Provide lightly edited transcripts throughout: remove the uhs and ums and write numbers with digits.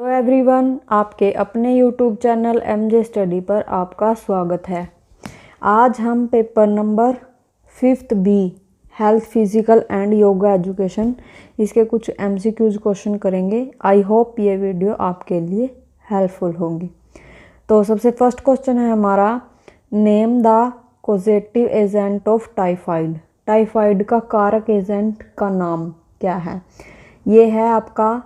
Hello everyone, आपके अपने YouTube channel MJ study पर आपका स्वागत है। आज हम paper number 5th B health physical and yoga education इसके कुछ एमसीक्यूज क्वेश्चन करेंगे। आई होप ये वीडियो आपके लिए हेल्पफुल होंगी। तो सबसे फर्स्ट क्वेश्चन है हमारा, name the causative agent of typhoid. Typhoid का कारक एजेंट का नाम क्या है? ये है आपका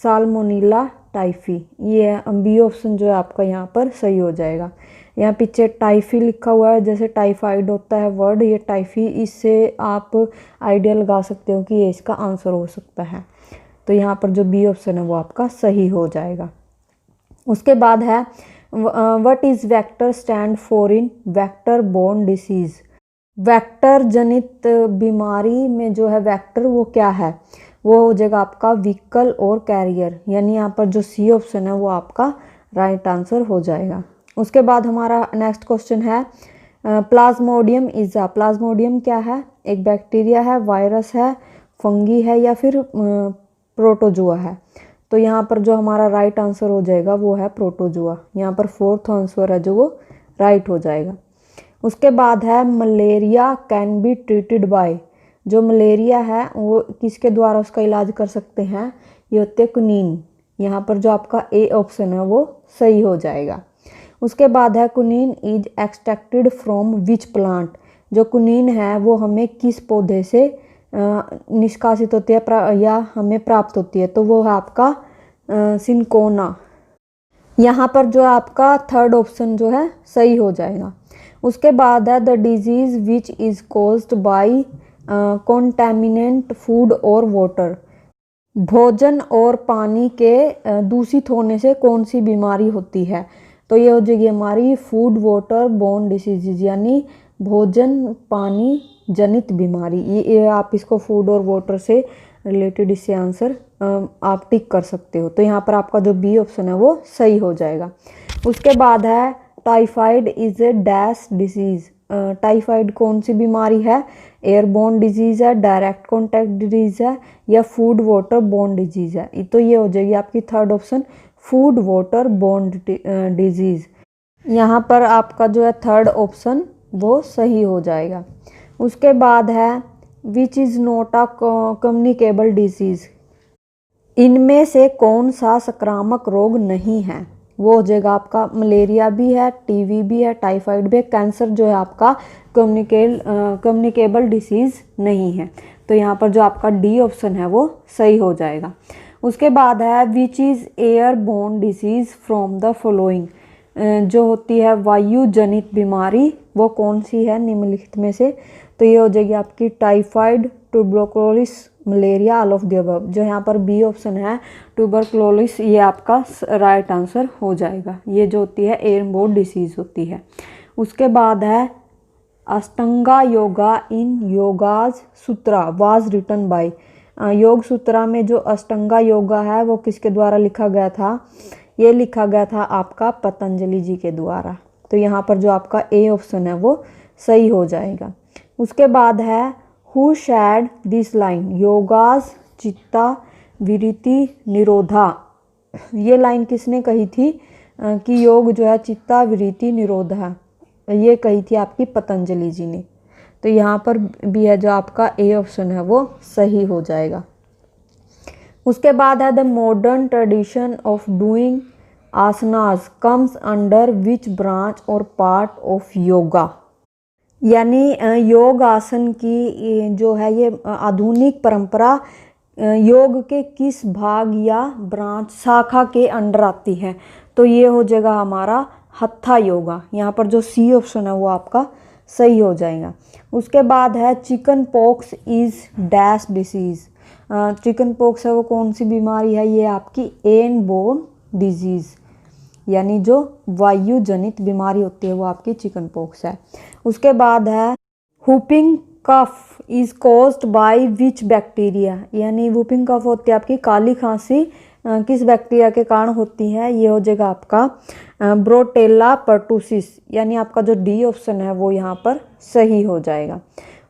साल्मोनेला टाइफी। ये बी ऑप्शन जो है आपका यहाँ पर सही हो जाएगा। यहाँ पीछे टाइफी लिखा हुआ है, जैसे टाइफाइड होता है वर्ड, ये टाइफी, इससे आप आइडिया लगा सकते हो कि ये इसका आंसर हो सकता है। तो यहाँ पर जो बी ऑप्शन है वो आपका सही हो जाएगा। उसके बाद है what is vector stand for in vector borne disease. Vector जनित बीमारी में जो है वेक्टर वो क्या है? वो हो जाएगा आपका व्हीकल और कैरियर, यानी यहाँ पर जो सी ऑप्शन है वो आपका राइट आंसर हो जाएगा। उसके बाद हमारा नेक्स्ट क्वेश्चन है, प्लाज्मोडियम इज़ा। प्लाज्मोडियम क्या है? एक बैक्टीरिया है, वायरस है, फंगी है या फिर प्रोटोजुआ है? तो यहाँ पर जो हमारा राइट आंसर हो जाएगा वो है प्रोटोजुआ। यहाँ पर फोर्थ आंसर है जो वो राइट हो जाएगा। उसके बाद है malaria can be treated by. जो मलेरिया है वो किसके द्वारा उसका इलाज कर सकते हैं? ये होते हैं क्विनीन। यहाँ पर जो आपका ए ऑप्शन है वो सही हो जाएगा। उसके बाद है quinine is extracted from which plant. जो क्विनीन है वो हमें किस पौधे से निष्कासित होती है या हमें प्राप्त होती है? तो वो है आपका सिनकोना। यहाँ पर जो आपका थर्ड ऑप्शन जो है सही हो जाएगा। उसके बाद है the disease which is caused by contaminant food और वाटर। भोजन और पानी के दूषित होने से कौन सी बीमारी होती है? तो ये हो जाएगी हमारी फूड वाटर बोर्न डिसीजेज, यानी भोजन पानी जनित बीमारी। ये आप इसको फूड और वाटर से रिलेटेड इससे आंसर आप टिक कर सकते हो। तो यहाँ पर आपका जो बी ऑप्शन है वो सही हो जाएगा। उसके बाद है typhoid is a dash disease. Typhoid कौन सी बीमारी है? एयरबोर्न डिजीज है, डायरेक्ट कॉन्टैक्ट डिजीज है या फूड वाटर बोर्न डिजीज है? तो ये हो जाएगी आपकी third option, food water borne disease. यहाँ पर आपका जो है थर्ड ऑप्शन वो सही हो जाएगा। उसके बाद है which is not a communicable disease. इनमें से कौन सा संक्रामक रोग नहीं है? वो हो जाएगा आपका मलेरिया भी है, टीवी भी है, टाइफाइड भी है, कैंसर जो है आपका कम्युनिकेबल डिसीज़ नहीं है। तो यहाँ पर जो आपका डी ऑप्शन है वो सही हो जाएगा। उसके बाद है which is airborne disease from the following. जो होती है वायु जनित बीमारी वो कौन सी है निम्नलिखित में से? तो ये हो जाएगी आपकी typhoid, tuberculosis, malaria, all of the above. जो यहाँ पर बी ऑप्शन है ट्यूबरकुलोसिस, ये आपका राइट आंसर हो जाएगा। ये जो होती है एयरबोर्न डिसीज होती है। उसके बाद है अष्टांगा योगा इन योगाज सूत्रा वाज रिटन बाय। योग सूत्रा में जो अष्टांगा योगा है वो किसके द्वारा लिखा गया था? ये लिखा गया था आपका पतंजलि जी के द्वारा। तो यहाँ पर जो आपका ए ऑप्शन है वो सही हो जाएगा। उसके बाद है हु शैड दिस लाइन, योगाज चित्ता विरिति निरोधा। ये लाइन किसने कही थी कि योग जो है चित्ता विरिति निरोधा? ये कही थी आपकी पतंजलि जी ने। तो यहाँ पर भी है जो आपका ए ऑप्शन है वो सही हो जाएगा। उसके बाद है the modern tradition of doing asanas comes under which branch और पार्ट ऑफ योगा। यानी योग आसन की जो है ये आधुनिक परंपरा योग के किस भाग या ब्रांच शाखा के अंडर आती है? तो ये हो जाएगा हमारा हत्था योगा। यहाँ पर जो सी ऑप्शन है वो आपका सही हो जाएगा। उसके बाद है chicken pox is dash disease. Chicken pox है वो कौन सी बीमारी है? ये आपकी एयरबोर्न डिजीज, यानी जो वायु जनित बीमारी होती है वो आपकी चिकन पॉक्स है। उसके बाद है whooping cough is caused by which bacteria. यानी वूपिंग कफ होती है आपकी काली खांसी किस बैक्टीरिया के कारण होती है? ये हो जाएगा आपका ब्रोटेला पर्टुसिस, यानी आपका जो डी ऑप्शन है वो यहाँ पर सही हो जाएगा।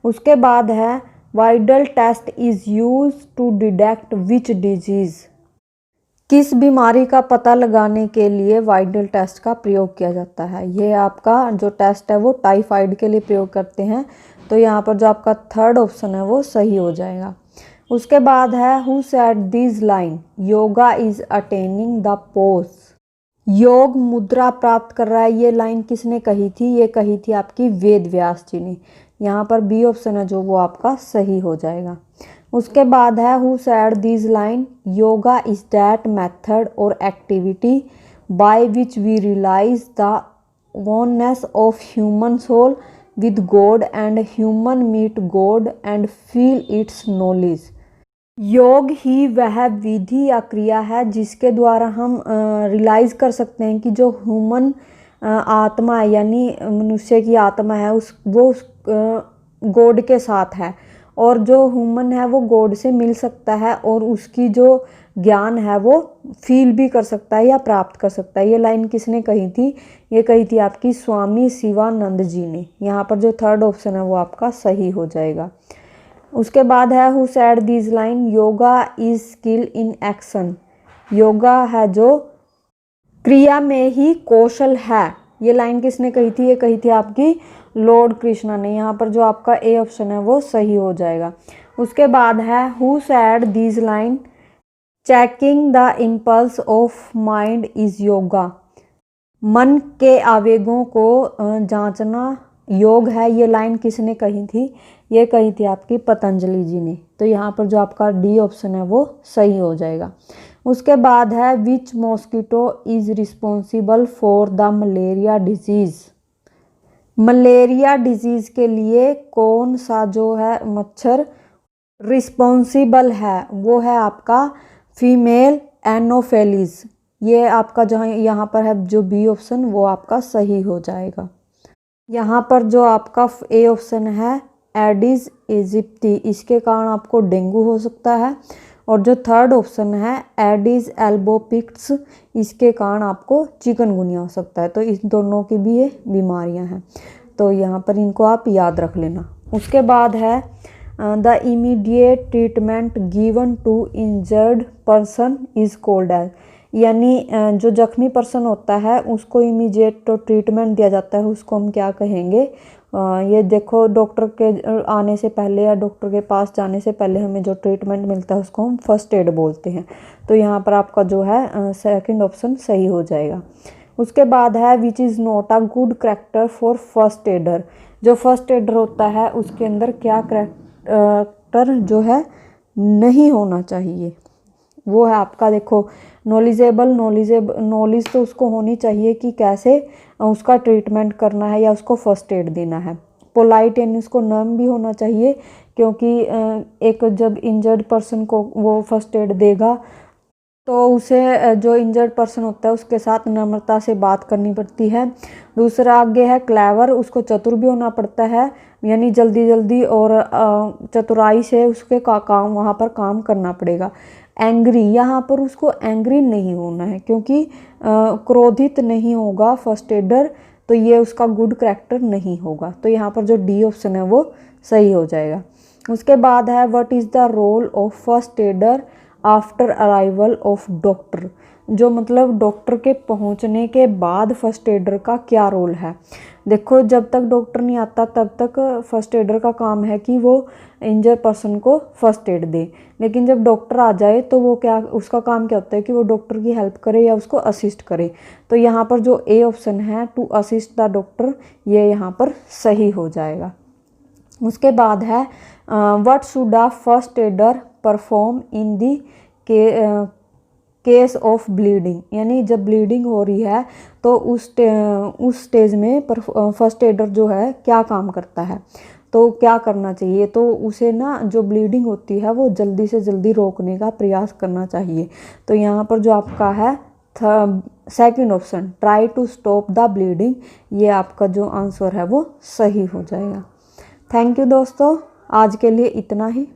उसके बाद है Widal test is use to detect which disease. किस बीमारी का पता लगाने के लिए वाइडल टेस्ट का प्रयोग किया जाता है? ये आपका जो टेस्ट है वो टाइफाइड के लिए प्रयोग करते हैं। तो यहाँ पर जो आपका थर्ड ऑप्शन है वो सही हो जाएगा। उसके बाद है who said this line yoga is attaining the pose. योग मुद्रा प्राप्त कर रहा है, ये लाइन किसने कही थी? ये कही थी आपकी वेद व्यास जी ने। यहाँ पर बी ऑप्शन है जो वो आपका सही हो जाएगा। उसके बाद है who said this line yoga is that method और activity by which we realise the oneness of human soul with God and human meet God and feel its knowledge. योग ही वह विधि या क्रिया है जिसके द्वारा हम रियलाइज कर सकते हैं कि जो ह्यूमन आत्मा है यानी मनुष्य की आत्मा है वो गॉड के साथ है, और जो ह्यूमन है वो गॉड से मिल सकता है और उसकी जो ज्ञान है वो फील भी कर सकता है या प्राप्त कर सकता है। ये लाइन किसने कही थी? ये कही थी आपकी स्वामी शिवानंद जी ने। यहाँ पर जो थर्ड ऑप्शन है वो आपका सही हो जाएगा। उसके बाद है who said this line yoga is skill in action. Yoga है जो क्रिया में ही कौशल है। ये लाइन किसने कही थी? ये कही थी आपकी लॉर्ड कृष्णा ने। यहाँ पर जो आपका ए ऑप्शन है वो सही हो जाएगा। उसके बाद है who said this line checking the impulse of mind is yoga. मन के आवेगों को जांचना योग है। ये लाइन किसने कही थी? ये कही थी आपकी पतंजलि जी ने। तो यहाँ पर जो आपका डी ऑप्शन है वो सही हो जाएगा। उसके बाद है which mosquito is responsible for the malaria disease. Malaria disease के लिए कौन सा जो है मच्छर रिस्पॉन्सिबल है? वो है आपका फीमेल एनोफेलिस। ये आपका जो यहाँ पर है जो बी ऑप्शन वो आपका सही हो जाएगा। यहाँ पर जो आपका ए ऑप्शन है एडिस इजिप्टी, इसके कारण आपको डेंगू हो सकता है। और जो थर्ड ऑप्शन है एडिस एल्बोपिक्स, इसके कारण आपको चिकनगुनिया हो सकता है। तो इस दोनों की भी ये बीमारियां हैं, तो यहाँ पर इनको आप याद रख लेना। उसके बाद है the immediate treatment given to injured person is called as. यानी जो जख्मी पर्सन होता है उसको इमीडिएट तो ट्रीटमेंट दिया जाता है, उसको हम क्या कहेंगे? ये देखो डॉक्टर के आने से पहले या डॉक्टर के पास जाने से पहले हमें जो ट्रीटमेंट मिलता है उसको हम फर्स्ट एड बोलते हैं। तो यहाँ पर आपका जो है सेकंड ऑप्शन सही हो जाएगा। उसके बाद है which is not a good character for first adder. जो फर्स्ट एडर होता है उसके अंदर क्या करैक्टर जो है नहीं होना चाहिए? वो है आपका देखो नॉलेज तो उसको होनी चाहिए कि कैसे उसका ट्रीटमेंट करना है या उसको फर्स्ट एड देना है। पोलाइट यानी उसको नर्म भी होना चाहिए, क्योंकि एक जब इंजर्ड पर्सन को वो फर्स्ट एड देगा तो उसे जो इंजर्ड पर्सन होता है उसके साथ नम्रता से बात करनी पड़ती है। दूसरा आगे है क्लेवर, उसको चतुर भी होना पड़ता है, यानी जल्दी और चतुराई से उसके काम वहाँ पर काम करना पड़ेगा। एंग्री, यहाँ पर उसको एंग्री नहीं होना है, क्योंकि क्रोधित नहीं होगा फर्स्ट एडर, तो ये उसका गुड करैक्टर नहीं होगा। तो यहाँ पर जो डी ऑप्शन है वो सही हो जाएगा। उसके बाद है what is the role of first aider after arrival of doctor. जो मतलब डॉक्टर के पहुंचने के बाद फर्स्ट एडर का क्या रोल है? देखो जब तक डॉक्टर नहीं आता तब तक फर्स्ट एडर का काम है कि वो इंजर पर्सन को फर्स्ट एड दे, लेकिन जब डॉक्टर आ जाए तो वो क्या, उसका काम क्या होता है कि वो डॉक्टर की हेल्प करे या उसको असिस्ट करे। तो यहाँ पर जो ए ऑप्शन है टू असिस्ट द डॉक्टर, ये यहाँ पर सही हो जाएगा। उसके बाद है what should a first adder perform in the case of bleeding. यानी जब ब्लीडिंग हो रही है तो उस स्टेज में फर्स्ट एडर जो है क्या काम करता है, तो क्या करना चाहिए? तो उसे ना जो ब्लीडिंग होती है वो जल्दी से जल्दी रोकने का प्रयास करना चाहिए। तो यहाँ पर जो आपका है second option try to stop the bleeding, ये आपका जो आंसर है वो सही हो जाएगा। थैंक यू दोस्तों, आज के लिए इतना ही।